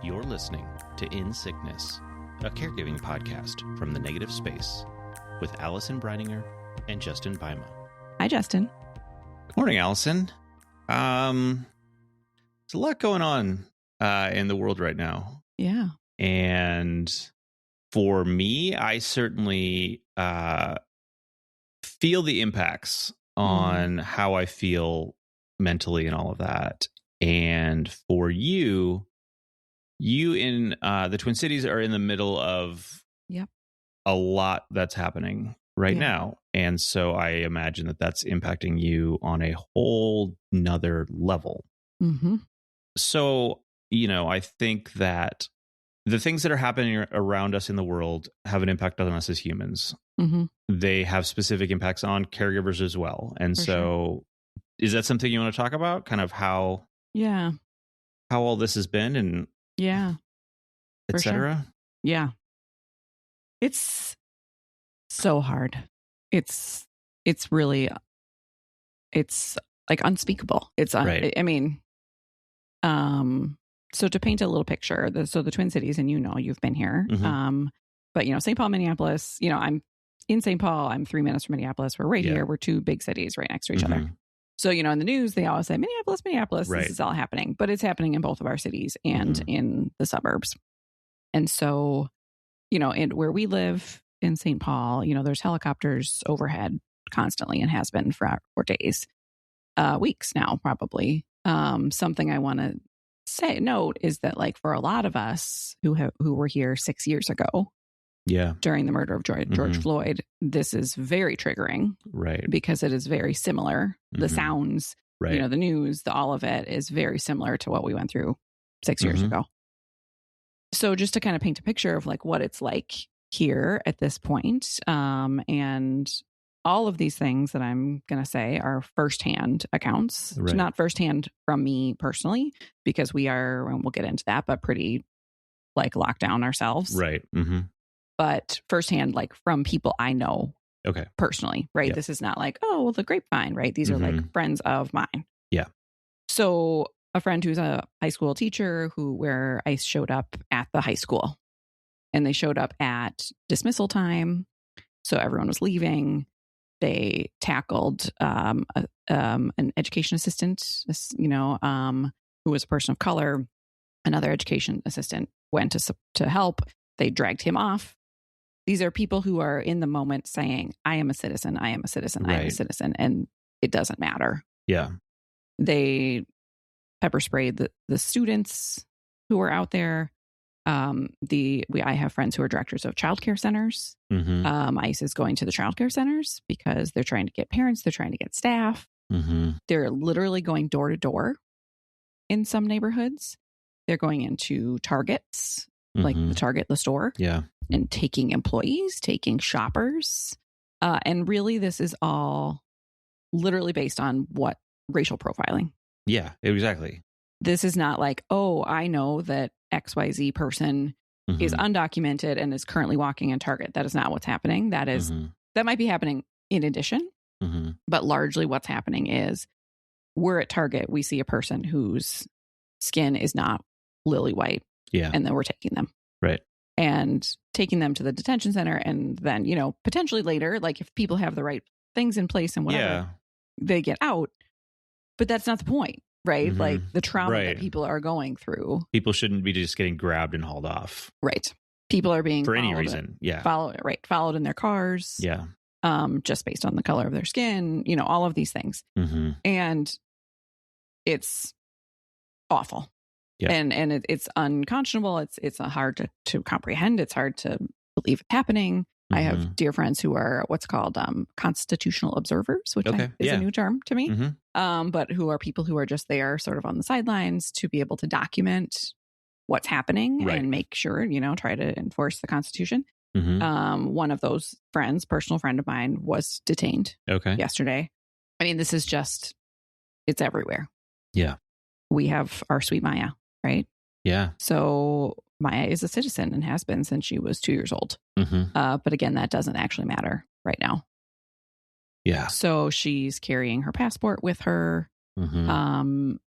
You're listening to In Sickness, a caregiving podcast from the Negative Space with Allison Breininger and Justin Bima. Hi, Justin. Good morning, Allison. There's a lot going on in the world right now. Yeah. And for me, I certainly feel the impacts on how I feel mentally and all of that. And for you in the Twin Cities are in the middle of a lot that's happening right now. And so I imagine that that's impacting you on a whole nother level. Mm-hmm. So, I think that the things that are happening around us in the world have an impact on us as humans. Mm-hmm. They have specific impacts on caregivers as well. And Is that something you want to talk about? Kind of how all this has been and et cetera? Sure. Yeah. It's so hard. It's really, it's like unspeakable. Right. I mean, so to paint a little picture, the Twin Cities, and you've been here, but St. Paul, Minneapolis, I'm in St. Paul, I'm 3 minutes from Minneapolis. We're right here. We're two big cities right next to each other. So, in the news, they always say, Minneapolis, right. This is all happening, but it's happening in both of our cities and in the suburbs. And so, and where we live in St. Paul, there's helicopters overhead constantly and has been for days, weeks now, probably. Something I want to note is that, like, for a lot of us who were here 6 years ago, during the murder of George Floyd, this is very triggering, right? Because it is very similar. The sounds, the news, all of it is very similar to what we went through 6 years ago. So just to kind of paint a picture of like what it's like here at this point, and all of these things that I'm going to say are firsthand accounts, not firsthand from me personally, because we are, and we'll get into that, but pretty like locked down ourselves. Right. But firsthand, like from people I know personally, right? Yep. This is not like, oh, well, the grapevine, right? These are like friends of mine. Yeah. So a friend who's a high school teacher where ICE showed up at the high school, and they showed up at dismissal time. So everyone was leaving. They tackled an education assistant, who was a person of color. Another education assistant went to help. They dragged him off. These are people who are in the moment saying, I am a citizen, I am a citizen, I am a citizen. And it doesn't matter. Yeah. They pepper sprayed the students who were out there. I have friends who are directors of childcare centers. ICE is going to the childcare centers because they're trying to get parents, they're trying to get staff. They're literally going door to door in some neighborhoods. They're going into Targets, like the Target, the store, and taking employees, taking shoppers. And really, this is all literally based on what racial profiling. Yeah, exactly. This is not like, oh, I know that XYZ person is undocumented and is currently walking in Target. That is not what's happening. That is, that might be happening in addition, but largely what's happening is we're at Target. We see a person whose skin is not lily white. Yeah. And then we're taking them. Right. And taking them to the detention center. And then, potentially later, like if people have the right things in place and whatever, they get out. But that's not the point, right? Like the trauma that people are going through. People shouldn't be just getting grabbed and hauled off. Right. People are being for any reason. Followed in their cars. Yeah. Just based on the color of their skin, all of these things. And it's awful. Yeah. And it's unconscionable. It's hard to comprehend. It's hard to believe it's happening. I have dear friends who are what's called constitutional observers, which is a new term to me. But who are people who are just there sort of on the sidelines to be able to document what's happening and make sure, try to enforce the Constitution. One of those friends, personal friend of mine, was detained yesterday. I mean, this is just, it's everywhere. Yeah. We have our sweet Maya, right? Yeah. So Maya is a citizen and has been since she was 2 years old. But again, that doesn't actually matter right now. Yeah. So she's carrying her passport with her.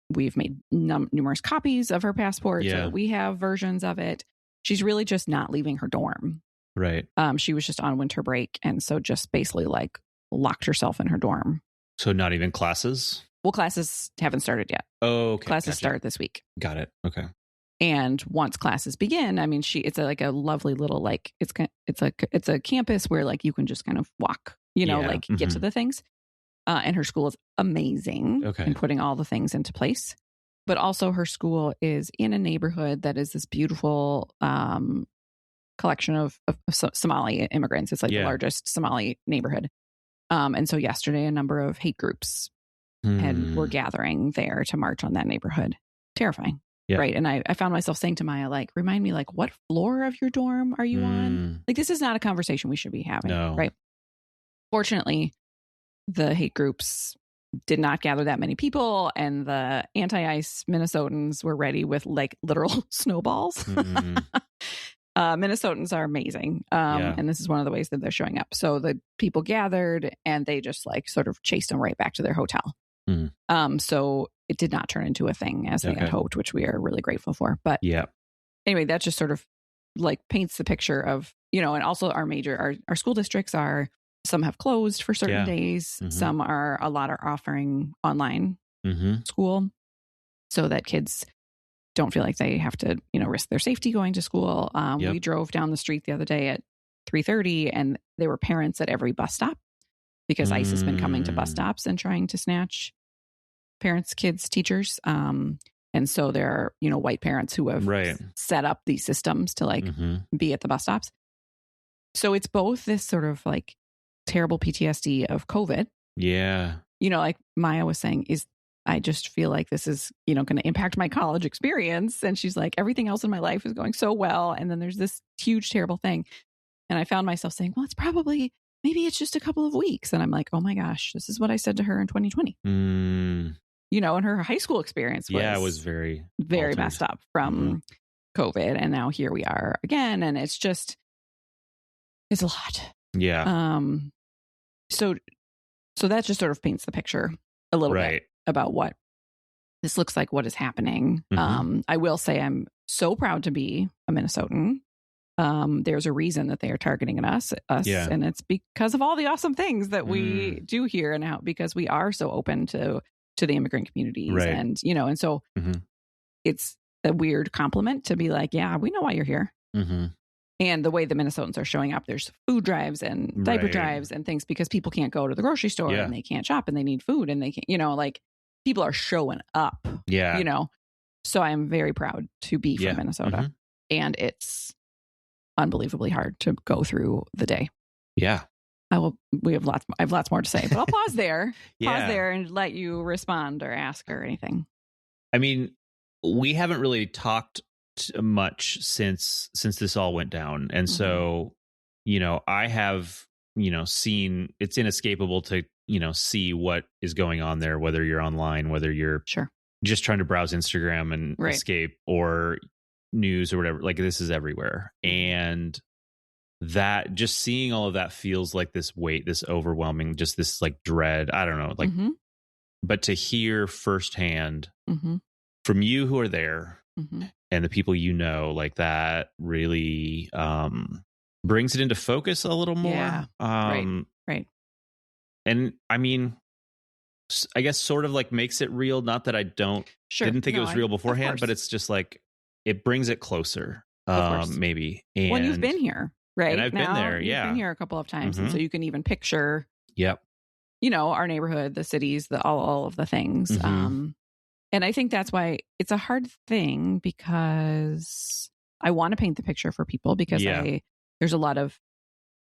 we've made numerous copies of her passport. Yeah. So we have versions of it. She's really just not leaving her dorm. Right. She was just on winter break. And so just basically like locked herself in her dorm. So not even classes? Well, classes haven't started yet. Oh, okay. Classes start this week. Got it. Okay. And once classes begin, I mean, it's like a lovely little, like, it's a campus where like you can just kind of walk, like get to the things. And her school is amazing in putting all the things into place. But also her school is in a neighborhood that is this beautiful collection of Somali immigrants. It's like the largest Somali neighborhood. And so yesterday, a number of hate groups were gathering there to march on that neighborhood. Terrifying. Yeah. Right. And I found myself saying to Maya, like, remind me, like, what floor of your dorm are you on? Like, this is not a conversation we should be having. No. Right. Fortunately, the hate groups did not gather that many people, and the anti-ICE Minnesotans were ready with like literal snowballs. Minnesotans are amazing. And this is one of the ways that they're showing up. So the people gathered and they just like sort of chased them right back to their hotel. So it did not turn into a thing as they had hoped, which we are really grateful for. But anyway, that just sort of like paints the picture of, and also our school districts some have closed for certain days. A lot are offering online school so that kids don't feel like they have to, risk their safety going to school. We drove down the street the other day at 3:30 and there were parents at every bus stop because ICE has been coming to bus stops and trying to snatch parents, kids, teachers. And so there are, white parents who have set up these systems to like be at the bus stops. So it's both this sort of like terrible PTSD of COVID. Yeah. Like Maya was saying, I just feel like this is, going to impact my college experience. And she's like, everything else in my life is going so well. And then there's this huge, terrible thing. And I found myself saying, well, maybe it's just a couple of weeks. And I'm like, oh my gosh, this is what I said to her in 2020. And her high school experience was very, very altered. Messed up from COVID. And now here we are again. And it's a lot. Yeah. So that just sort of paints the picture a little bit about what this looks like, what is happening. I will say I'm so proud to be a Minnesotan. There's a reason that they are targeting us, and it's because of all the awesome things that we do here and out, because we are so open to the immigrant communities, and and so it's a weird compliment to be like, yeah, we know why you're here. And the way the Minnesotans are showing up, there's food drives and diaper drives and things because people can't go to the grocery store and they can't shop and they need food and they can't, like people are showing up. Yeah. So I'm very proud to be from Minnesota, and it's unbelievably hard to go through the day. Yeah. I have lots more to say, but I'll pause there. Pause there and let you respond or ask or anything. I mean, we haven't really talked much since this all went down, and so I have seen, it's inescapable to see what is going on there, whether you're online, whether you're just trying to browse Instagram and escape, or news or whatever. Like, this is everywhere, and that just seeing all of that feels like this weight, this overwhelming, just this like dread. I don't know, like, but to hear firsthand from you who are there. And the people like that really brings it into focus a little more. Yeah, right. And I mean, I guess sort of like makes it real. Not that I didn't think it was real beforehand, but it's just like it brings it closer, maybe. And when you've been here, right? And I've been there, You've been here a couple of times, and so you can even picture, our neighborhood, the cities, all of the things. And I think that's why it's a hard thing, because I want to paint the picture for people, because there's a lot of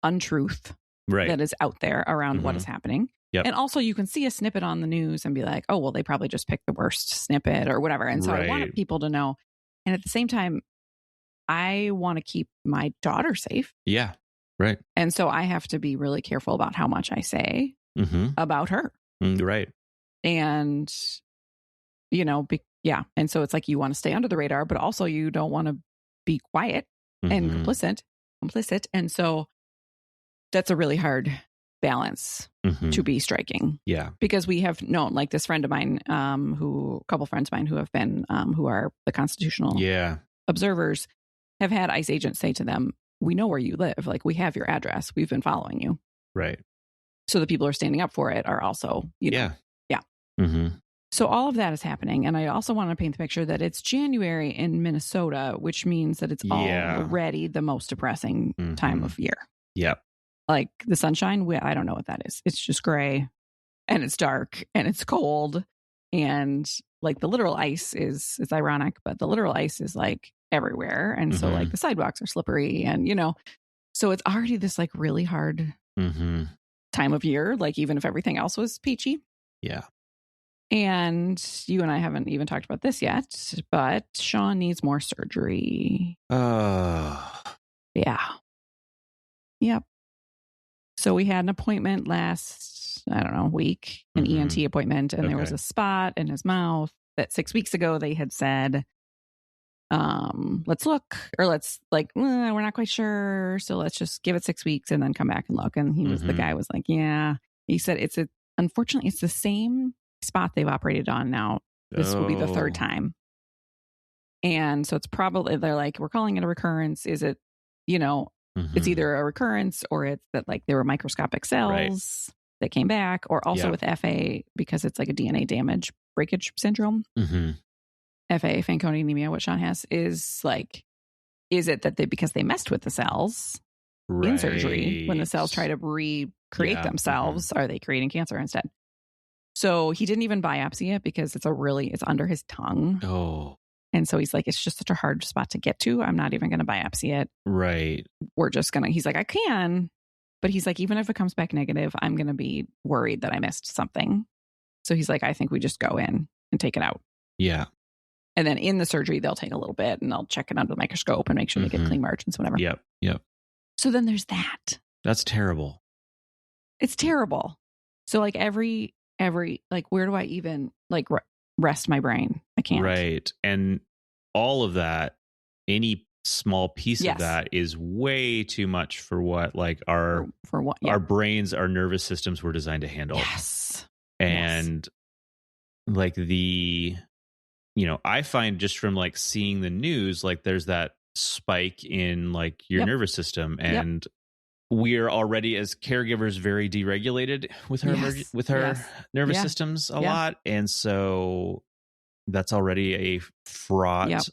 untruth that is out there around what is happening. Yep. And also you can see a snippet on the news and be like, oh, well, they probably just picked the worst snippet or whatever. And so I want people to know. And at the same time, I want to keep my daughter safe. Yeah. Right. And so I have to be really careful about how much I say about her. Right. And and so it's like you want to stay under the radar, but also you don't want to be quiet and complicit. And so that's a really hard balance to be striking. Yeah. Because we have known, like this friend of mine, a couple friends of mine who have been, who are the constitutional observers, have had ICE agents say to them, we know where you live. Like, we have your address. We've been following you. Right. So the people who are standing up for it are also, Yeah. Mm-hmm. So all of that is happening. And I also want to paint the picture that it's January in Minnesota, which means that it's already the most depressing time of year. Yep. Like the sunshine, I don't know what that is. It's just gray and it's dark and it's cold. And like the literal ice it's ironic, but the literal ice is like everywhere. And so like the sidewalks are slippery and, so it's already this like really hard time of year. Like even if everything else was peachy. Yeah. And you and I haven't even talked about this yet, but Sean needs more surgery. Yeah. Yep. So we had an appointment last, week, an ENT appointment, and there was a spot in his mouth that 6 weeks ago they had said, let's look, or let's we're not quite sure. So let's just give it 6 weeks and then come back and look. And the guy was like, yeah, he said, unfortunately, it's the same spot they've operated on now. This will be the third time. And so it's probably, they're like, we're calling it a recurrence. Is it, it's either a recurrence or it's that like there were microscopic cells that came back, or also with FA, because it's like a DNA damage breakage syndrome. FA, Fanconi anemia, what Sean has, is it that because they messed with the cells in surgery, when the cells try to recreate themselves, are they creating cancer instead? So he didn't even biopsy it because it's under his tongue. Oh. And so he's like, it's just such a hard spot to get to. I'm not even going to biopsy it. Right. We're just going to, he's like, I can. But he's like, even if it comes back negative, I'm going to be worried that I missed something. So he's like, I think we just go in and take it out. Yeah. And then in the surgery, they'll take a little bit and they'll check it under the microscope and make sure they get clean margins, whatever. Yep. Yep. So then there's that. That's terrible. It's terrible. So like every, like, where do I even like rest my brain? I can't. Right. And all of that, any small piece of that is way too much for what like our brains, our nervous systems were designed to handle. Yes. And like I find just from like seeing the news, like there's that spike in like your nervous system, and we're already as caregivers very deregulated with our nervous systems a lot. And so that's already a fraught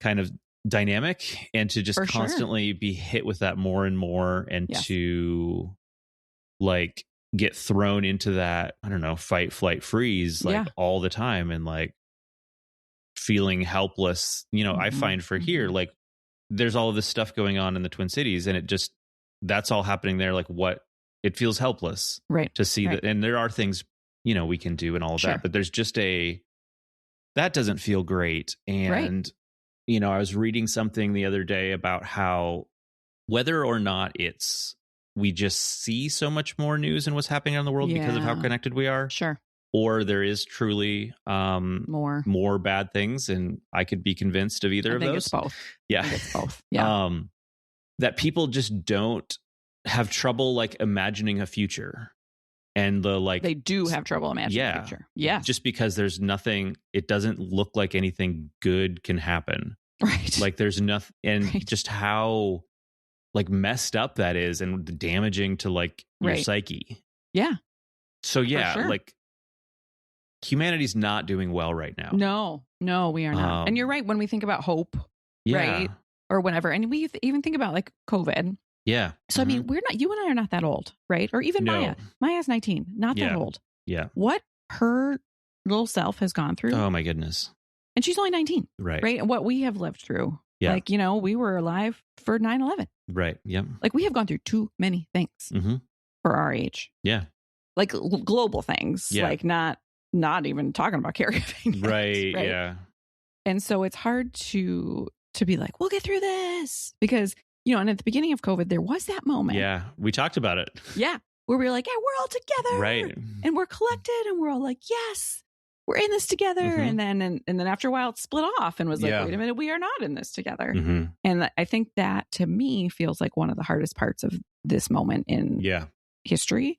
kind of dynamic, and to just constantly be hit with that more and more, and to like get thrown into that, I don't know, fight, flight, freeze, like all the time, and like feeling helpless. I find for here, like there's all of this stuff going on in the Twin Cities, and that's all happening there. Like it feels helpless to see that. And there are things, we can do and all of that, but there's just that doesn't feel great. And, I was reading something the other day about how whether or not we just see so much more news and what's happening in the world because of how connected we are. Sure. Or there is truly more bad things, and I could be convinced of either of those. It's both. Yeah. I think it's both. Yeah. That people just don't have trouble like imagining a future, and they do have trouble imagining a future. Yeah. Just because there's nothing, it doesn't look like anything good can happen. Right. Like there's nothing, and just how like messed up that is, and the damaging to like your psyche. Yeah. So like humanity's not doing well right now. No, we are not. And you're right. When we think about hope, right? Or whatever. And we even think about like COVID. Yeah. So, I mean, you and I are not that old, right? Or even Maya. Maya's 19, not that old. Yeah. What her little self has gone through. Oh my goodness. And she's only 19. Right. Right. And what we have lived through. Yeah. Like, we were alive for 9/11. Right. Yep. Like we have gone through too many things for our age. Yeah. Like global things. Yeah. Like not even talking about caregiving. Right. Yeah. And so it's hard to be like, we'll get through this, because, and at the beginning of COVID, there was that moment. Yeah. We talked about it. Yeah. Where we were like, yeah, we're all together. Right. And we're collected, and we're all like, yes, we're in this together. And then after a while it split off and was like, wait a minute, we are not in this together. And I think that to me feels like one of the hardest parts of this moment in history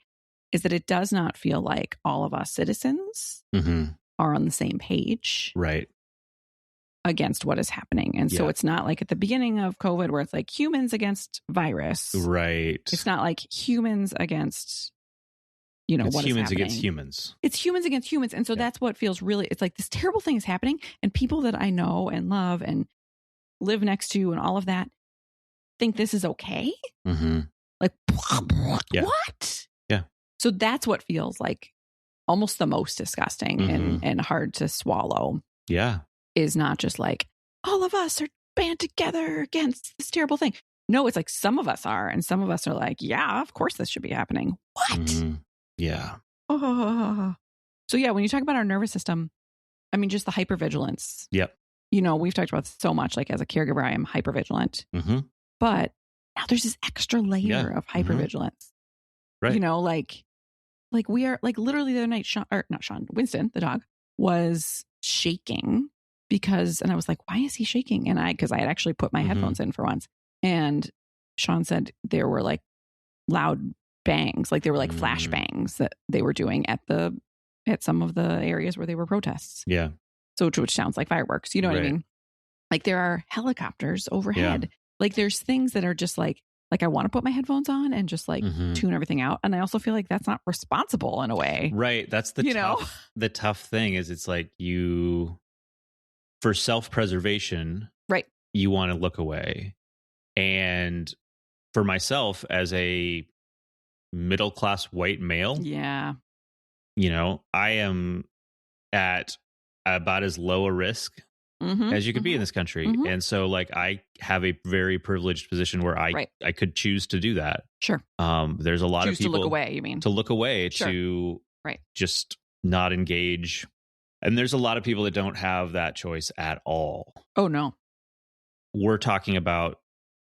is that it does not feel like all of us citizens are on the same page. Right. Against what is happening. And so it's not like at the beginning of COVID where it's like humans against virus. Right. It's not like humans against, you know, it's what humans is happening. against humans. It's humans against humans. And so that's what feels really, it's like this terrible thing is happening. And people that I know and love and live next to and all of that think this is okay. Like, what? Yeah. So that's what feels like almost the most disgusting and hard to swallow. Yeah. Is not just like all of us are band together against this terrible thing. No, it's like some of us are, and some of us are like, yeah, of course this should be happening. What? Yeah. Oh. So yeah, when you talk about our nervous system, I mean, just the hypervigilance. Yep. You know, we've talked about this so much. Like as a caregiver, I am hypervigilant. But now there's this extra layer of hypervigilance. Right. You know, like we are like literally the other night, Winston, the dog, was shaking. And I was like, why is he shaking? Because I had actually put my headphones in for once. And Sean said there were like loud bangs, like there were like flash bangs that they were doing at some of the areas where they were protests. Yeah. So, which sounds like fireworks. You know what I mean? Like there are helicopters overhead. Yeah. Like there's things that are just like I want to put my headphones on and just like tune everything out. And I also feel like that's not responsible in a way. Right. That's the tough thing is it's like for self-preservation, right? You want to look away. And for myself as a middle-class white male, you know, I am at about as low a risk as you could be in this country. And so like I have a very privileged position where I could choose to do that. Sure. There's a lot of people to look away, you mean? To look away, sure. to just not engage. And there's a lot of people that don't have that choice at all. Oh, no. We're talking about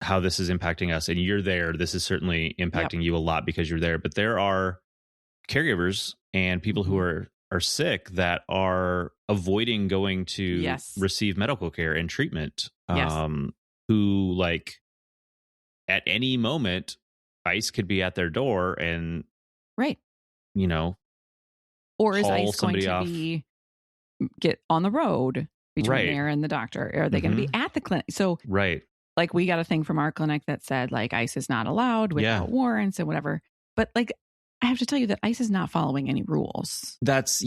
how this is impacting us, and you're there. This is certainly impacting you a lot because you're there. But there are caregivers and people who are sick that are avoiding going to receive medical care and treatment. Who like at any moment, ICE could be at their door and, you know, or is ICE going to get on the road between there and the doctor? Are they going to be at the clinic? So, like we got a thing from our clinic that said like ICE is not allowed without warrants and whatever. But like, I have to tell you that ICE is not following any rules. That's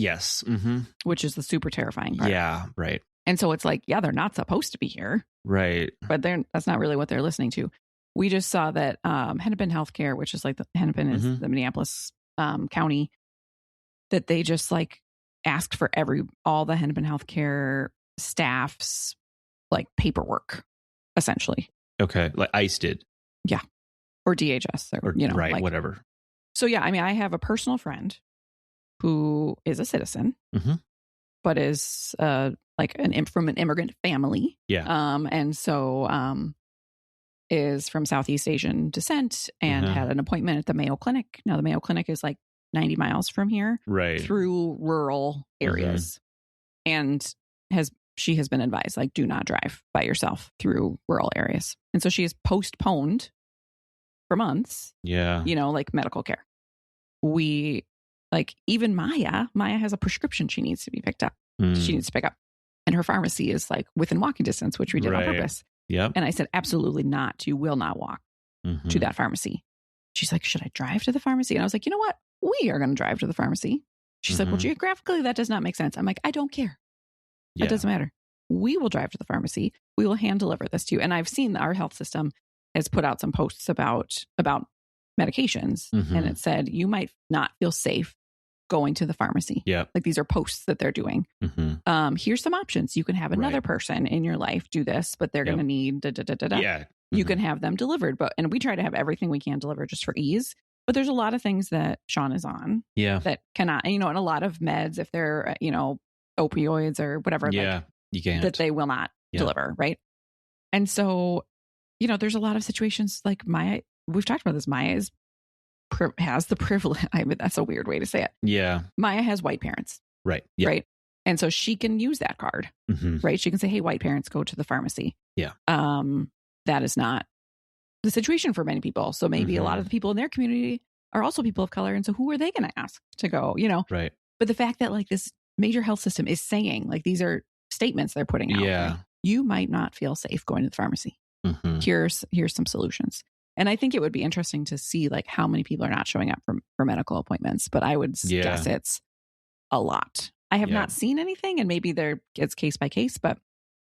which is the super terrifying part. Yeah, right. And so it's like, they're not supposed to be here. Right. But that's not really what they're listening to. We just saw that Hennepin Healthcare, which is like Hennepin is the Minneapolis county, that they just like asked for all the Hennepin Healthcare staff's like paperwork, essentially. Okay. Like ICE did. Yeah. Or DHS or you know, like, like, whatever. So yeah, I mean, I have a personal friend who is a citizen, but is like from an immigrant family. Yeah. And so is from Southeast Asian descent and had an appointment at the Mayo Clinic. Now the Mayo Clinic is like 90 miles from here, through rural areas, and she has been advised like do not drive by yourself through rural areas, and so she has postponed for months. Yeah, you know, like medical care. We like even Maya has a prescription she needs to be picked up. She needs to pick up, and her pharmacy is like within walking distance, which we did on purpose. Yep. And I said, absolutely not. You will not walk to that pharmacy. She's like, should I drive to the pharmacy? And I was like, you know what? We are going to drive to the pharmacy. She's like, well, geographically, that does not make sense. I'm like, I don't care. It doesn't matter. We will drive to the pharmacy. We will hand deliver this to you. And I've seen our health system has put out some posts about medications. And it said, you might not feel safe going to the pharmacy. Yeah. Like these are posts that they're doing. Here's some options. You can have another person in your life do this, but they're going to need da, da, da, da, da. Yeah. You can have them delivered, and we try to have everything we can deliver just for ease. But there's a lot of things that Sean is on that cannot, you know, and a lot of meds, if they're, you know, opioids or whatever, like, you can't. That they will not deliver. Right. And so, you know, there's a lot of situations like Maya, we've talked about this. Maya has the privilege. I mean, that's a weird way to say it. Yeah. Maya has white parents. Right. Yeah. Right. And so she can use that card. Right. She can say, hey, white parents, go to the pharmacy. Yeah. That is not the situation for many people. So maybe a lot of the people in their community are also people of color. And so who are they going to ask to go, Right. But the fact that like this major health system is saying, like, these are statements they're putting out. Yeah. Like, you might not feel safe going to the pharmacy. Here's some solutions. And I think it would be interesting to see like how many people are not showing up for medical appointments, but I would guess it's a lot. I have not seen anything, and maybe it's case by case, but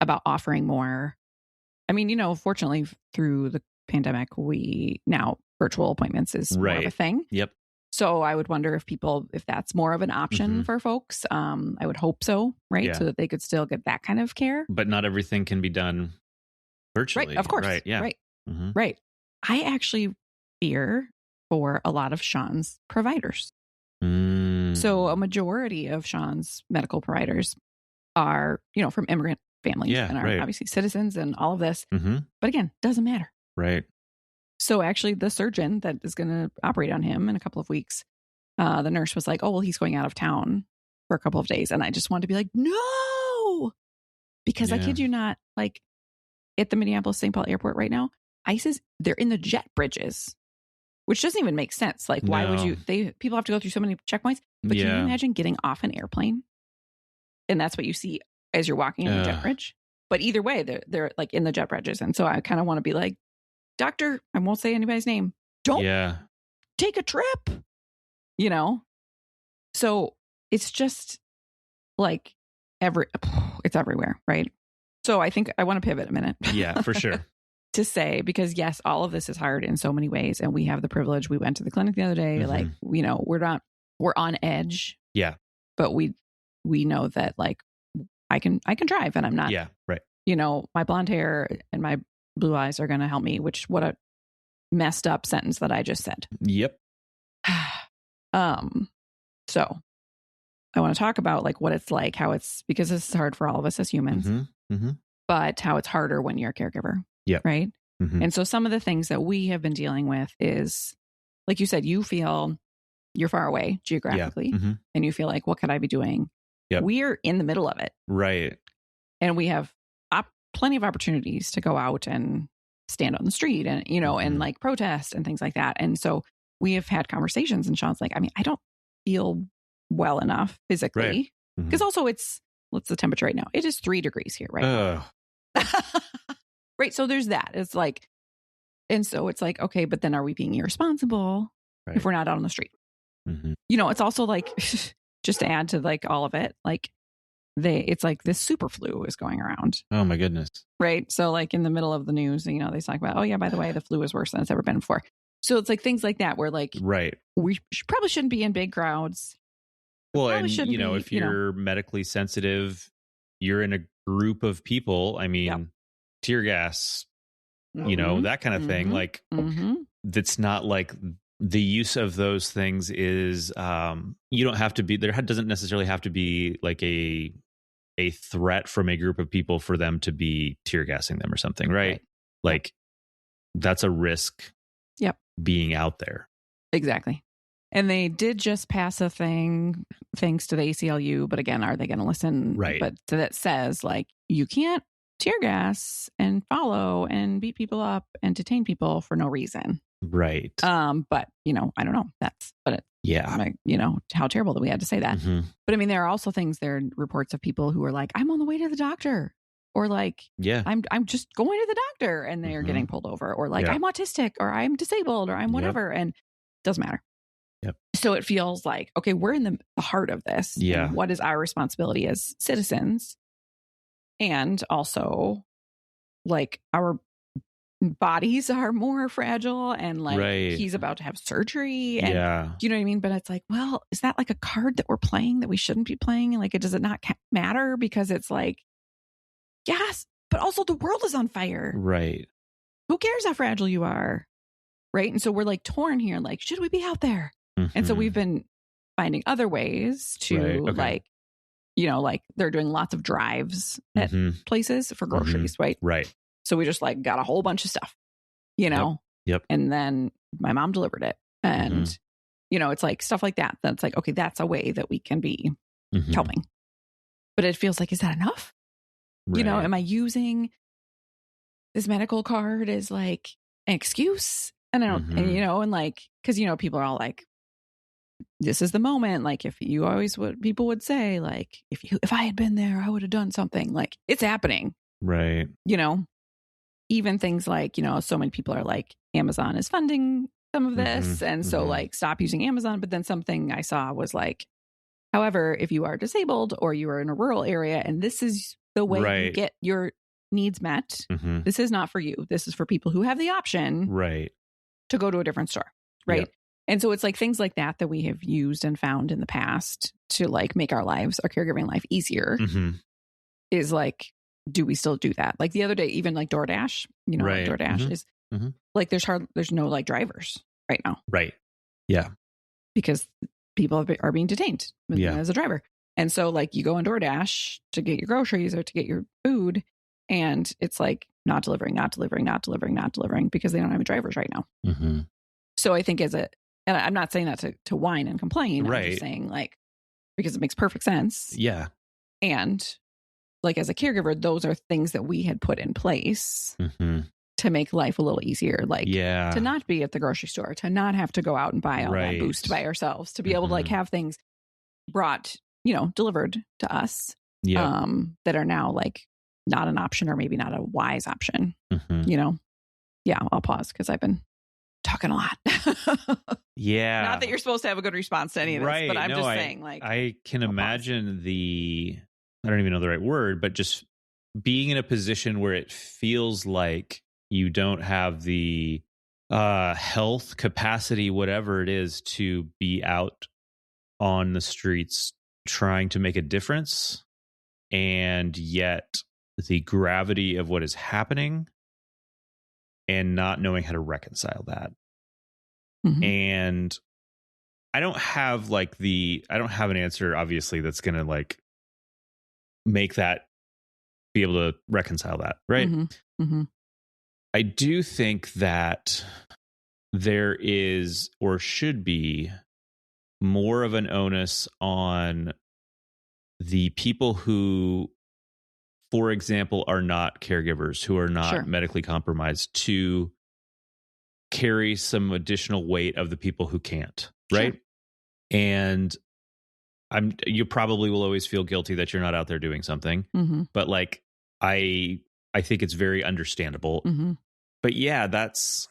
about offering more. I mean, fortunately through the pandemic, now virtual appointments is more of a thing. Yep. So I would wonder if that's more of an option for folks. I would hope so, right? Yeah. So that they could still get that kind of care. But not everything can be done virtually. Right, of course. Right, yeah. Right, right. I actually fear for a lot of Sean's providers. So a majority of Sean's medical providers are, from immigrant families and are obviously citizens and all of this. But again, doesn't matter. Right. So actually the surgeon that is going to operate on him in a couple of weeks, the nurse was like, oh, well, he's going out of town for a couple of days. And I just wanted to be like, no, because I kid you not, like at the Minneapolis-St. Paul airport right now, they're in the jet bridges, which doesn't even make sense. Like, why would people have to go through so many checkpoints? But can you imagine getting off an airplane? And that's what you see as you're walking in the jet bridge. But either way, they're like in the jet bridges. And so I kind of want to be like, doctor, I won't say anybody's name. Don't take a trip, So it's just like it's everywhere. Right. So I think I want to pivot a minute. Yeah, for sure. To say, because yes, all of this is hard in so many ways. And we have the privilege. We went to the clinic the other day. Like, we're on edge. Yeah. But we know that like I can drive and I'm not. Yeah. Right. My blonde hair and my blue eyes are going to help me, what a messed up sentence that I just said. Yep. So I want to talk about like what it's like, how it's, because this is hard for all of us as humans, but how it's harder when you're a caregiver. Yeah. Right. And so some of the things that we have been dealing with is, like you said, you feel you're far away geographically and you feel like, what could I be doing? Yep. We're in the middle of it. Right. And we have plenty of opportunities to go out and stand on the street and, and like protest and things like that. And so we have had conversations and Sean's like, I mean, I don't feel well enough physically because also what's the temperature right now? It is 3 degrees here, right? Right. So there's that. It's like, and so it's like, okay, but then are we being irresponsible if we're not out on the street? It's also like, just to add to like all of it, like it's like this super flu is going around. Oh my goodness. Right. So like in the middle of the news, they talk about, oh yeah, by the way, the flu is worse than it's ever been before. So it's like things like that where like, we probably shouldn't be in big crowds. Well, and if you're medically sensitive, you're in a group of people. I mean, tear gas, that kind of thing. Like that's not like the use of those things is, you don't have to be, there doesn't necessarily have to be like a threat from a group of people for them to be tear gassing them or something. Right. Like that's a risk. Yep. Being out there. Exactly. And they did just pass a thing thanks to the ACLU. But again, are they going to listen? Right. But that says like, you can't tear gas and follow and beat people up and detain people for no reason. Right. But I don't know. Like, how terrible that we had to say that. But I mean, there are also there are reports of people who are like, I'm on the way to the doctor, or like, I'm just going to the doctor, and they are getting pulled over, or like, I'm autistic, or I'm disabled, or I'm whatever, and it doesn't matter. Yep. So it feels like, okay, we're in the heart of this. Yeah. And what is our responsibility as citizens? And also, like, our bodies are more fragile, and like he's about to have surgery. And, do you know what I mean? But it's like, well, is that like a card that we're playing that we shouldn't be playing? Like, does it not matter? Because it's like, yes, but also the world is on fire. Right. Who cares how fragile you are? Right. And so we're like torn here. Like, should we be out there? And so we've been finding other ways to like they're doing lots of drives at places for groceries. Right. Right. So we just like got a whole bunch of stuff, Yep. And then my mom delivered it. And, it's like stuff like that. That's like, okay, that's a way that we can be helping. But it feels like, is that enough? Right. Am I using this medical card as like an excuse. And I don't, and, you know, and like, cause you know, people are all like, this is the moment. Like if you always would, people would say like, if I had been there, I would have done something. Like it's happening. Right. You know, even things like, you know, so many people are like, Amazon is funding some of this. And so like stop using Amazon. But then something I saw was like, however, if you are disabled or you are in a rural area and this is the way you get your needs met, this is not for you. This is for people who have the option to go to a different store. Right. Yep. And so it's like things like that we have used and found in the past to like make our lives, our caregiving life easier is like, do we still do that? Like the other day, even like DoorDash, you know, like DoorDash is like, there's no like drivers right now. Right. Yeah. Because people are being detained as a driver. And so like you go on DoorDash to get your groceries or to get your food and it's like not delivering because they don't have any drivers right now. So I think and I'm not saying that to whine and complain. I'm just saying like, because it makes perfect sense. Yeah. And like as a caregiver, those are things that we had put in place to make life a little easier. Like to not be at the grocery store, to not have to go out and buy all that boost by ourselves, to be able to like have things brought, you know, delivered to us that are now like not an option or maybe not a wise option, you know? Yeah. I'll pause because I've been talking a lot. Not that you're supposed to have a good response to any of this, but I'm just saying like, I can imagine I don't even know the right word, but just being in a position where it feels like you don't have the health capacity, whatever it is, to be out on the streets trying to make a difference. And yet the gravity of what is happening and not knowing how to reconcile that. And I don't have an answer, obviously, that's going to like make that be able to reconcile that. Right. I do think that there is or should be more of an onus on the people who, for example, are not caregivers, who are not medically compromised, to carry some additional weight of the people who can't, right? And you probably will always feel guilty that you're not out there doing something, but like I think it's very understandable. But yeah, it's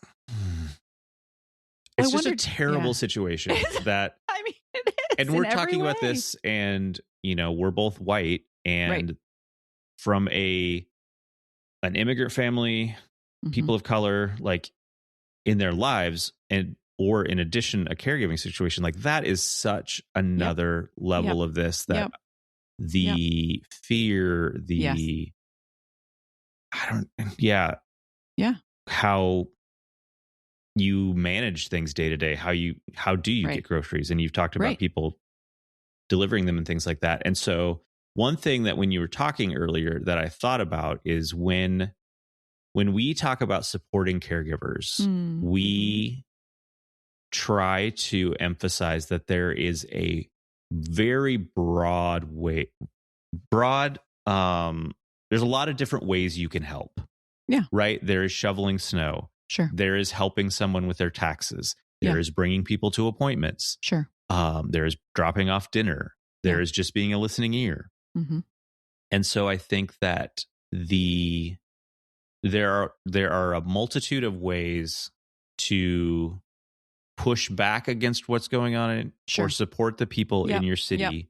just a terrible situation that I mean, it is, and we're talking about this, and you know, we're both white and from an immigrant family, people of color, like in their lives, and or in addition a caregiving situation, like that is such another level of this, that the fear, how you manage things day to day, how do you get groceries, and you've talked about people delivering them and things like that. And so one thing that when you were talking earlier that I thought about is when we talk about supporting caregivers, we try to emphasize that there is a very broad there's a lot of different ways you can help. Yeah. Right. There is shoveling snow. Sure. There is helping someone with their taxes. There is bringing people to appointments. Sure. There is dropping off dinner. There is just being a listening ear. And so I think that there are a multitude of ways to push back against what's going on or support the people in your city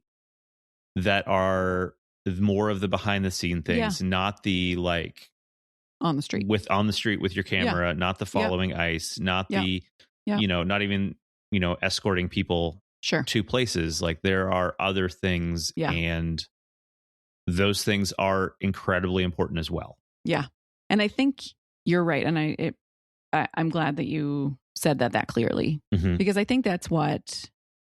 that are more of the behind the scene things, not the like on the street with your camera, not the following ice, not the, you know, not even, you know, escorting people to places. Like there are other things and those things are incredibly important as well. Yeah. And I think you're right. And I'm glad that you said that clearly, because I think that's what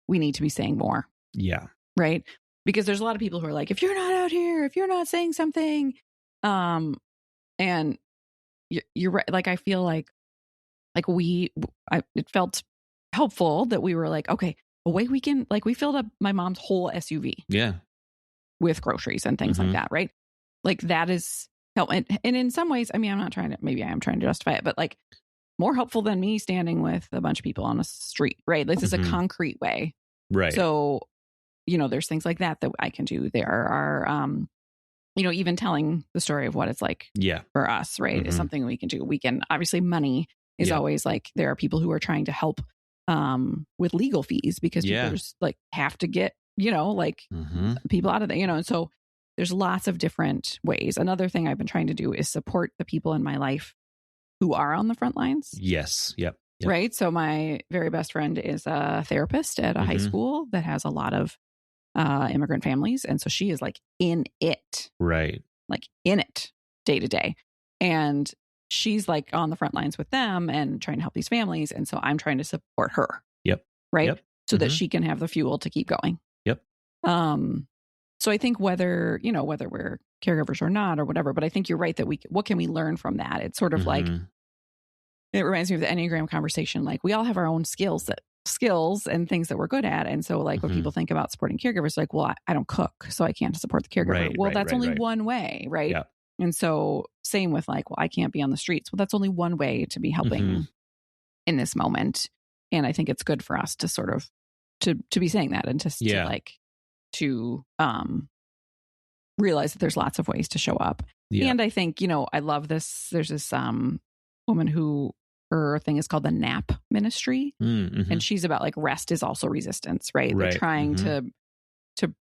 we need to be saying more. Yeah. Right. Because there's a lot of people who are like, if you're not out here, if you're not saying something, and you're right. Like, I feel like it felt helpful that we were like, okay, away weekend, like we filled up my mom's whole SUV. Yeah. With groceries and things like that. Right. Like that is help. And in some ways, I mean, maybe I am trying to justify it, but like more helpful than me standing with a bunch of people on a street, right? This is a concrete way. Right. So, there's things like that I can do. There are, even telling the story of what it's like for us, right, is something we can do. We can, obviously, money is always like, there are people who are trying to help with legal fees because people just like have to get, people out of that, and so there's lots of different ways. Another thing I've been trying to do is support the people in my life who are on the front lines. Yes. Yep. Right. So my very best friend is a therapist at a high school that has a lot of immigrant families. And so she is like in it. Right. Like in it day to day. And she's like on the front lines with them and trying to help these families. And so I'm trying to support her. Yep. Right. Yep. So that she can have the fuel to keep going. Yep. So I think whether we're caregivers or not or whatever, but I think you're right that what can we learn from that? It's sort of like, it reminds me of the Enneagram conversation. Like we all have our own skills and things that we're good at. And so like when people think about supporting caregivers, like, well, I don't cook, so I can't support the caregiver. That's only one way. Right. Yeah. And so same with like, well, I can't be on the streets. Well, that's only one way to be helping in this moment. And I think it's good for us to sort of, to be saying that and to realize that there's lots of ways to show up. Yeah. And I think, I love this. There's this woman who, her thing is called the NAP ministry. And she's about like rest is also resistance, right? They're trying to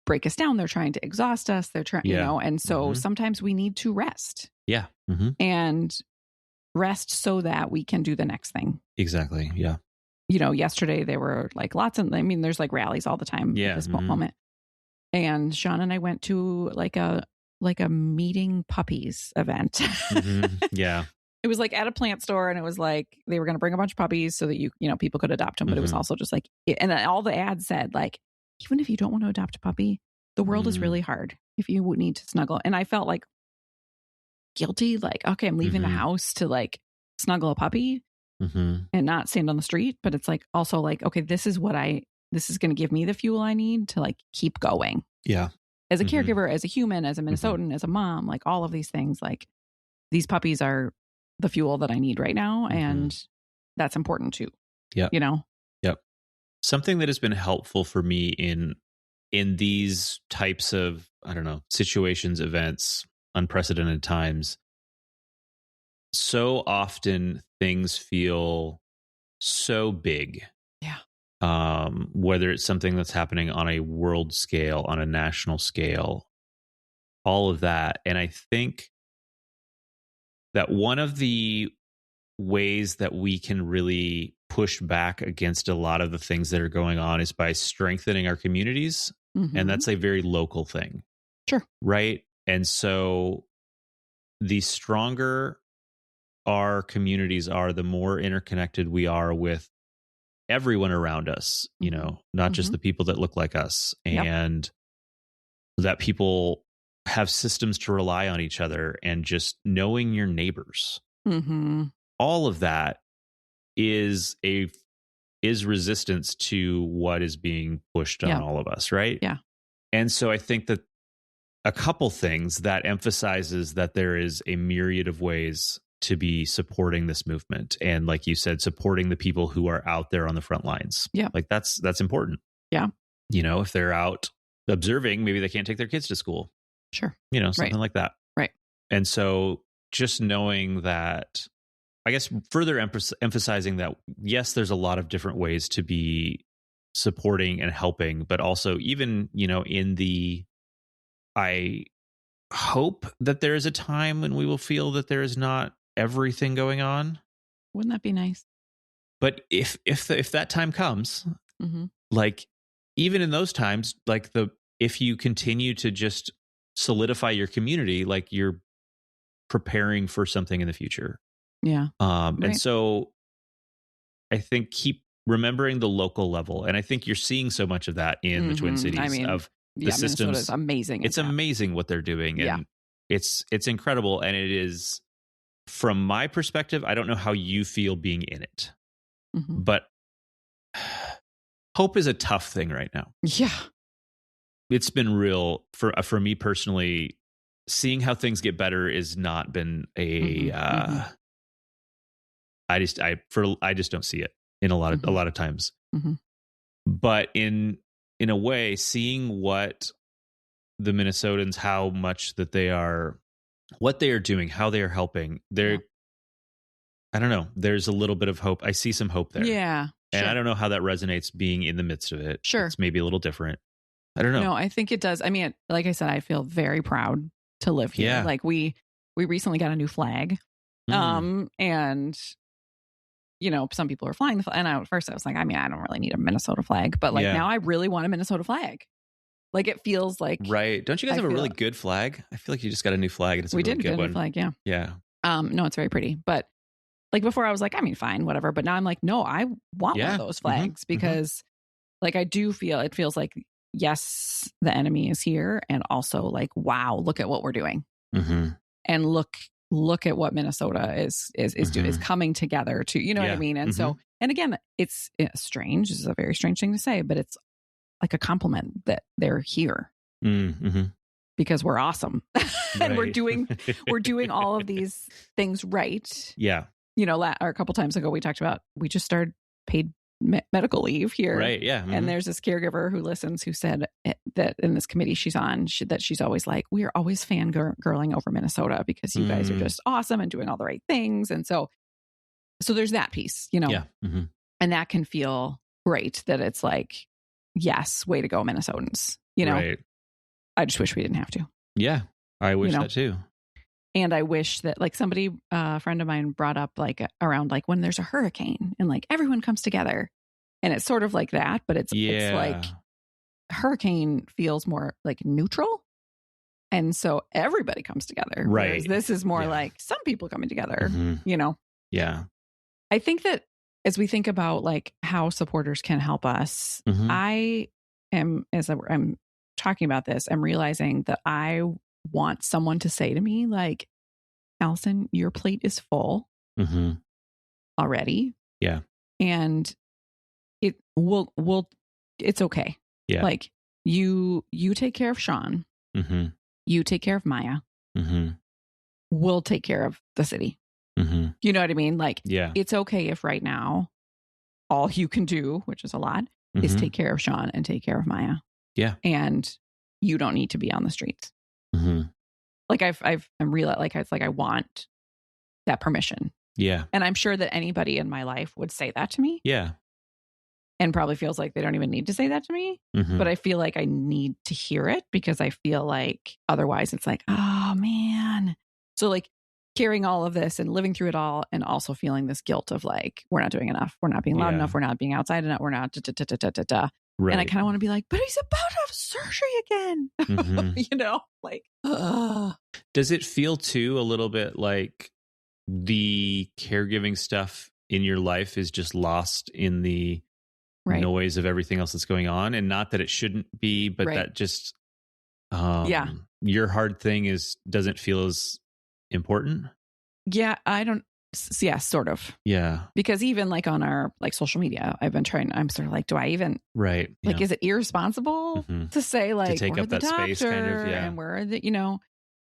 break us down. They're trying to exhaust us. They're trying, and so sometimes we need to rest. Yeah. And rest so that we can do the next thing. Exactly. Yeah. Yesterday there were like there's like rallies all the time at this moment. And Sean and I went to like a meeting puppies event. Yeah. It was like at a plant store, and it was like they were going to bring a bunch of puppies so that people could adopt them. But it was also just like, and all the ads said like, even if you don't want to adopt a puppy, the world is really hard if you need to snuggle. And I felt like guilty, like, okay, I'm leaving the house to like snuggle a puppy and not stand on the street. But it's like also like, okay, this is going to give me the fuel I need to like keep going. Yeah. As a caregiver, as a human, as a Minnesotan, as a mom, like all of these things, like these puppies are the fuel that I need right now. And that's important too. Yeah. Yep. Something that has been helpful for me in these types of, I don't know, situations, events, unprecedented times. So often things feel so big. Yeah. Whether it's something that's happening on a world scale, on a national scale, all of that. And I think that one of the ways that we can really push back against a lot of the things that are going on is by strengthening our communities. And that's a very local thing. Sure. Right. And so the stronger our communities are, the more interconnected we are with everyone around us, not just the people that look like us, and that people have systems to rely on each other, and just knowing your neighbors. All of that is resistance to what is being pushed on all of us, right? Yeah. And so I think that a couple things that emphasizes that there is a myriad of ways to be supporting this movement. And like you said, supporting the people who are out there on the front lines. Yeah. Like that's important. Yeah. If they're out observing, maybe they can't take their kids to school. Sure. Something like that. Right. And so just knowing that, I guess further emphasizing that, yes, there's a lot of different ways to be supporting and helping, but also even, I hope that there is a time when we will feel that there is not everything going on. Wouldn't that be nice? But if that time comes, like even in those times, like if you continue to just solidify your community, like you're preparing for something in the future. Yeah. Right. And so I think keep remembering the local level. And I think you're seeing so much of that in the Twin Cities of the systems. Minnesota's amazing. It's amazing what they're doing. And it's incredible. And it is, from my perspective, I don't know how you feel being in it, but hope is a tough thing right now. Yeah. It's been real for me personally. Seeing how things get better has not been I just don't see it in a lot of times. Mm-hmm. But in a way, seeing what the Minnesotans, how much that they are, what they are doing, how they are helping, I don't know. There's a little bit of hope. I see some hope there. Yeah. And sure. I don't know how that resonates being in the midst of it. Sure. It's maybe a little different. I don't know. No, I think it does. I mean, like I said, I feel very proud to live here. Yeah. Like we recently got a new flag. And some people are flying the flag. And at first I was like, I mean, I don't really need a Minnesota flag, but like now I really want a Minnesota flag. Like it feels like, right. Don't you guys have a really good flag? I feel like you just got a new flag. And it's a really good one. A new flag. Yeah. Yeah. No, it's very pretty, but like before I was like, I mean, fine, whatever. But now I'm like, no, I want one of those flags because like, I do feel, it feels like, yes, the enemy is here. And also like, wow, look at what we're doing. And look at what Minnesota is doing, is coming together to, you know what I mean? And so, and again, it's strange. This is a very strange thing to say, but it's like a compliment that they're here because we're awesome and we're doing all of these things right. Yeah. Or a couple times ago, we talked about, we just started paid medical leave here. Right. Yeah. And there's this caregiver who listens who said that in this committee she's on, that she's always like, we are always fangirling over Minnesota because you guys are just awesome and doing all the right things. And so there's that piece, Yeah. And that can feel great that it's like, yes, way to go, Minnesotans, Right. I just wish we didn't have to. Yeah. I wish that too. And I wish that like somebody, a friend of mine brought up like around like when there's a hurricane and like everyone comes together and it's sort of like that, but it's like hurricane feels more like neutral. And so everybody comes together. Right. Whereas this is more like some people coming together, Yeah. I think that as we think about like how supporters can help us, I am, as I'm talking about this, I'm realizing that I want someone to say to me like, Allison, your plate is full already. Yeah. And it's okay. Yeah. Like you take care of Sean. You take care of Maya. We'll take care of the city. You know what I mean? Like, it's okay if right now all you can do, which is a lot, is take care of Sean and take care of Maya. Yeah. And you don't need to be on the streets. Like I'm real. Like it's like I want that permission. Yeah. And I'm sure that anybody in my life would say that to me. Yeah. And probably feels like they don't even need to say that to me. But I feel like I need to hear it because I feel like otherwise it's like, oh man. So like carrying all of this and living through it all and also feeling this guilt of like, we're not doing enough. We're not being loud enough. We're not being outside enough. We're not Right. And I kind of want to be like, but he's about to have surgery again. Like, Does it feel too a little bit like the caregiving stuff in your life is just lost in the noise of everything else that's going on? And not that it shouldn't be, but that just, your hard thing doesn't feel as important. Yeah, I don't. Yeah, sort of. Yeah. Because even like on our like social media, I'm sort of like, do I even like, is it irresponsible to say like, to take up that space kind of, and where are the,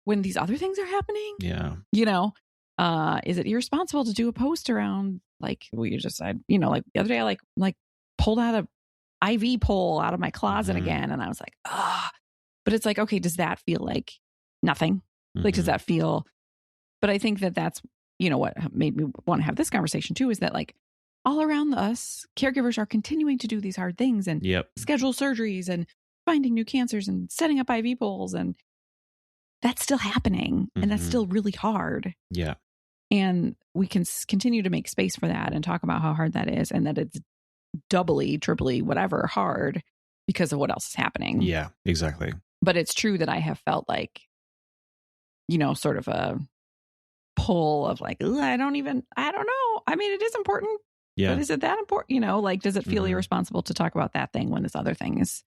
when these other things are happening? Yeah. Is it irresponsible to do a post around like we just said, like the other day I like pulled out a IV pole out of my closet again. And I was like, but it's like, okay, does that feel like nothing? Like, does that feel, but I think that's, what made me want to have this conversation too, is that like all around us, caregivers are continuing to do these hard things and schedule surgeries and finding new cancers and setting up IV poles. And that's still happening. And that's still really hard. Yeah. And we can continue to make space for that and talk about how hard that is and that it's doubly, triply, whatever hard because of what else is happening. Yeah, exactly. But it's true that I have felt like, sort of a pull of like, I don't know. I mean, it is important. Yeah. But is it that important? Like, does it feel irresponsible to talk about that thing when this other thing is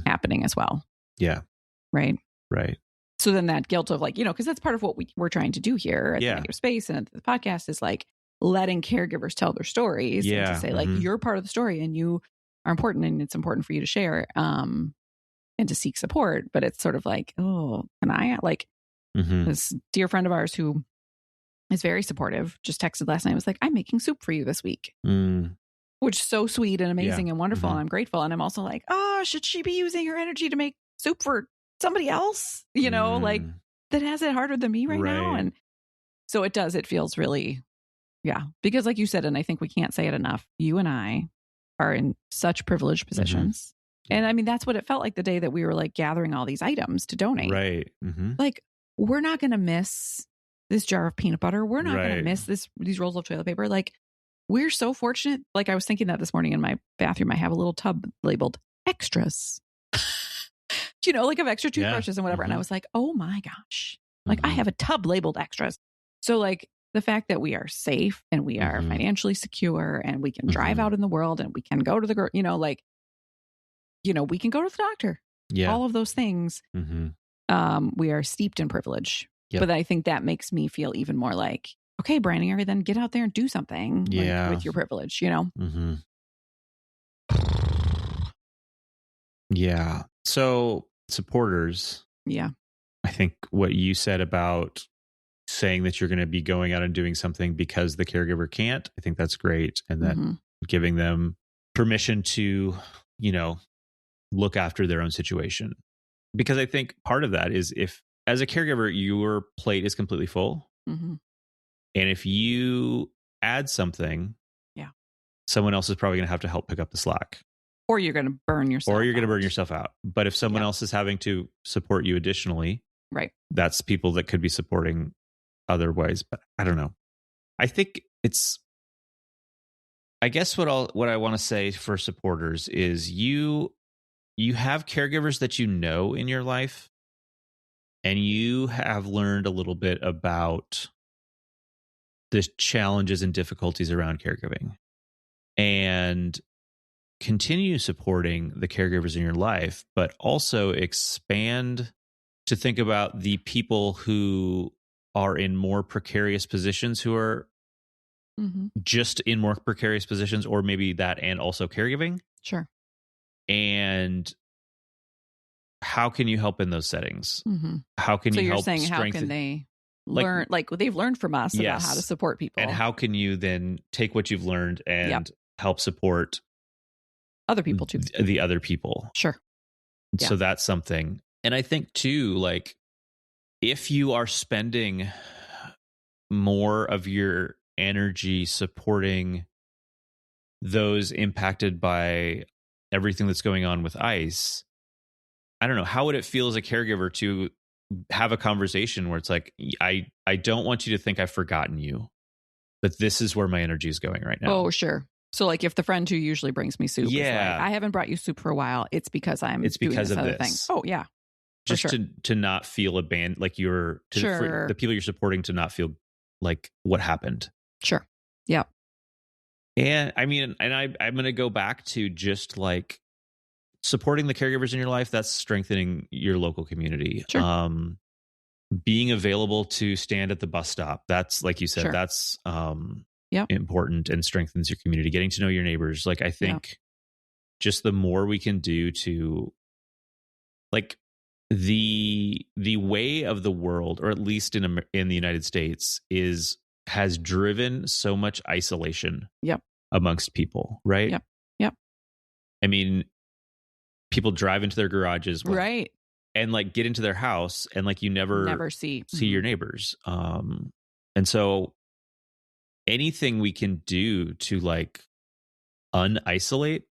happening as well? Yeah. Right. Right. So then that guilt of like, because that's part of what we're trying to do here at the Negative Space and at the podcast is like letting caregivers tell their stories and to say like, you're part of the story and you are important and it's important for you to share and to seek support. But it's sort of like, oh, can I like this dear friend of ours who is very supportive. Just texted last night. Was like, I'm making soup for you this week, which is so sweet and amazing and wonderful. And I'm grateful. And I'm also like, oh, should she be using her energy to make soup for somebody else, like that has it harder than me right now? And so it does. It feels really, because like you said, and I think we can't say it enough, you and I are in such privileged positions. And I mean, that's what it felt like the day that we were like gathering all these items to donate. Right. Like, we're not going to miss this jar of peanut butter. We're not going to miss these rolls of toilet paper. Like, we're so fortunate. Like, I was thinking that this morning in my bathroom, I have a little tub labeled extras, like of extra toothbrushes and whatever. And I was like, oh my gosh, like I have a tub labeled extras. So like the fact that we are safe and we are financially secure and we can drive out in the world and we can go to the, we can go to the doctor. Yeah. All of those things. We are steeped in privilege. Yep. But I think that makes me feel even more like, okay, Brandon, then get out there and do something with your privilege, Yeah. So supporters. Yeah. I think what you said about saying that you're going to be going out and doing something because the caregiver can't, I think that's great. And that giving them permission to, look after their own situation. Because I think part of that is if, as a caregiver, your plate is completely full. And if you add something, someone else is probably going to have to help pick up the slack. Or you're going to burn yourself out. But if someone else is having to support you additionally, right, that's people that could be supporting other ways. But I don't know. I think I guess what I want to say for supporters is you have caregivers that in your life, and you have learned a little bit about the challenges and difficulties around caregiving, and continue supporting the caregivers in your life, but also expand to think about the people who are in more precarious positions, who are just in more precarious positions, or maybe that and also caregiving. Sure. And how can you help in those settings? How can you help strengthen? How can they learn? Like they've learned from us about how to support people. And how can you then take what you've learned and help support other people too? The other people. Sure. So that's something. And I think too, like, if you are spending more of your energy supporting those impacted by everything that's going on with ICE, I don't know, how would it feel as a caregiver to have a conversation where it's like, I don't want you to think I've forgotten you, but this is where my energy is going right now. Oh, sure. So like if the friend who usually brings me soup is like, I haven't brought you soup for a while, it's because doing this other thing. Oh, yeah. Just to not feel abandoned, like for the people you're supporting to not feel like what happened. Sure. Yeah. And I mean, and I'm going to go back to just like supporting the caregivers in your life. That's strengthening your local community. Sure. Being available to stand at the bus stop. That's, like you said, that's important and strengthens your community. Getting to know your neighbors. Like, I think just the more we can do to, like, the way of the world, or at least in the United States, has driven so much isolation amongst people, right? Yep. I mean, people drive into their garages, right, and like get into their house, and like you never see your neighbors. And so anything we can do to like unisolate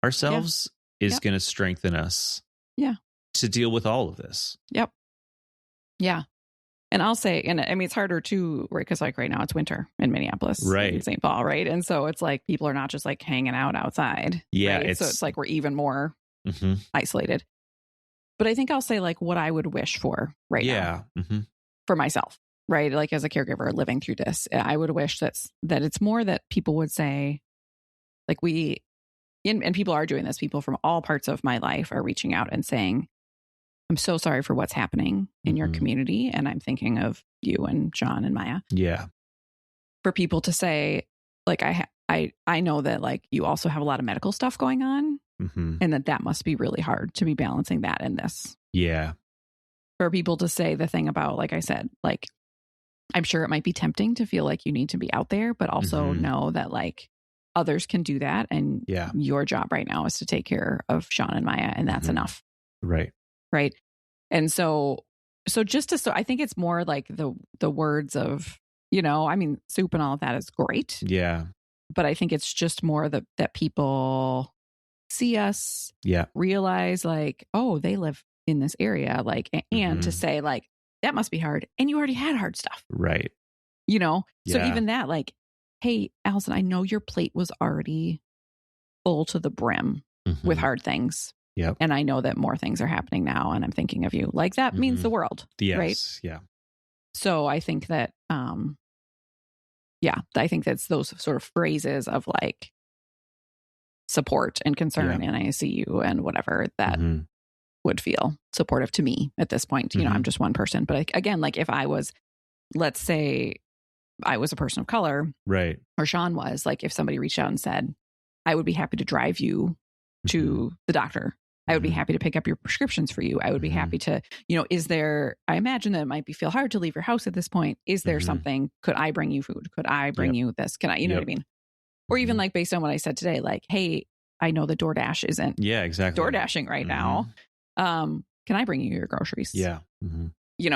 ourselves is going to strengthen us. To deal with all of this. Yep. Yeah. And I'll say, and I mean, it's harder too, right? Because like right now it's winter in Minneapolis, right? In St. Paul, right? And so it's like people are not just like hanging out outside. Yeah. Right? So it's like we're even more isolated. But I think I'll say like what I would wish for now for myself, right? Like as a caregiver living through this, I would wish that it's more that people would say, like and people are doing this. People from all parts of my life are reaching out and saying, I'm so sorry for what's happening in your community. And I'm thinking of you and John and Maya. Yeah. For people to say, like, I know that like you also have a lot of medical stuff going on, and that must be really hard to be balancing that in this. Yeah. For people to say the thing about, like I said, like, I'm sure it might be tempting to feel like you need to be out there, but also know that like others can do that. And your job right now is to take care of Sean and Maya, and that's enough. Right. Right. And so I think it's more like the words of, I mean, soup and all of that is great. Yeah. But I think it's just more that people see us, realize like, oh, they live in this area, like, and to say like, that must be hard. And you already had hard stuff. Right. So even that, like, hey, Allison, I know your plate was already full to the brim with hard things. Yep. And I know that more things are happening now, and I'm thinking of you. Like, that means the world. Yes. Right? Yeah. So I think that, I think that's those sort of phrases of like support and concern, and I see you and whatever that would feel supportive to me at this point. I'm just one person. But again, like if I was, let's say I was a person of color, right, or Sean was, like if somebody reached out and said, I would be happy to drive you to the doctor. I would be happy to pick up your prescriptions for you. I would be happy to, is there, I imagine that it might feel hard to leave your house at this point. Is there something, could I bring you food? Could I bring you this? Can I, you know what I mean? Or even like based on what I said today, like, hey, I know that DoorDash isn't door dashing right now. Can I bring you your groceries? Yeah.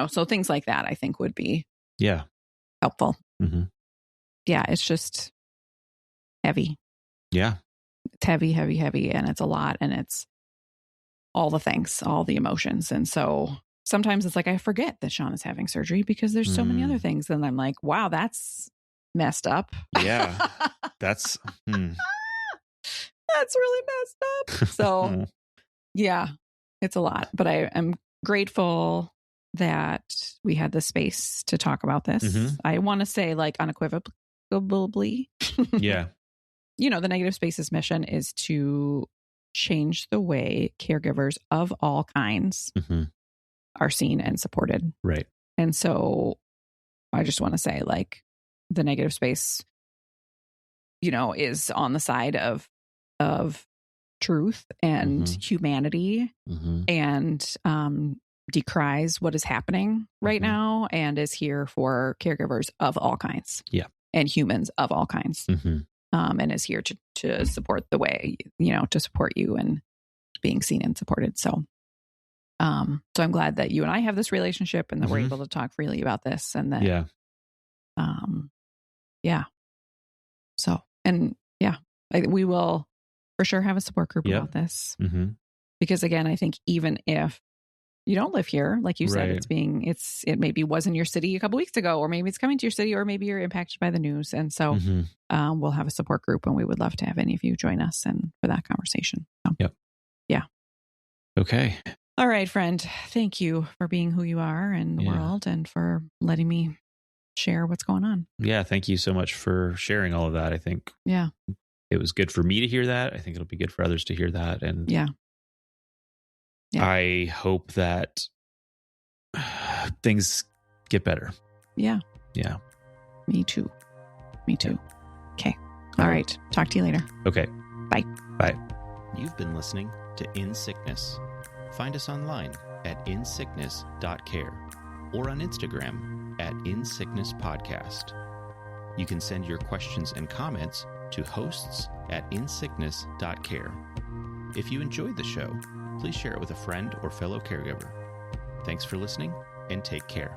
So things like that I think would be helpful. Yeah. It's just heavy. Yeah. It's heavy, heavy, heavy. And it's a lot. And it's all the things, all the emotions. And so sometimes it's like, I forget that Sean is having surgery because there's so many other things. And I'm like, wow, that's messed up. Yeah. That's really messed up. So yeah, it's a lot, but I am grateful that we had the space to talk about this. I want to say like unequivocally, yeah. The Negative Spaces mission is to change the way caregivers of all kinds are seen and supported. Right. And so I just want to say like the Negative Space, is on the side of truth and humanity and decries what is happening right now and is here for caregivers of all kinds. Yeah. And humans of all kinds. And is here to support the way, to support you and being seen and supported. So, so I'm glad that you and I have this relationship and that we're able to talk freely about this and that, So, and we will for sure have a support group about this because again, I think even if you don't live here, like you said, it maybe was in your city a couple weeks ago, or maybe it's coming to your city, or maybe you're impacted by the news. And so we'll have a support group and we would love to have any of you join us and for that conversation. So, yeah. Okay. All right, friend. Thank you for being who you are in the world and for letting me share what's going on. Yeah. Thank you so much for sharing all of that. I think it was good for me to hear that. I think it'll be good for others to hear that. And I hope that things get better. Yeah. Yeah. Me too. Okay. All right. Talk to you later. Okay. Bye. Bye. You've been listening to In Sickness. Find us online at insickness.care or on Instagram at insicknesspodcast. You can send your questions and comments to hosts@insickness.care. If you enjoyed the show, please share it with a friend or fellow caregiver. Thanks for listening and take care.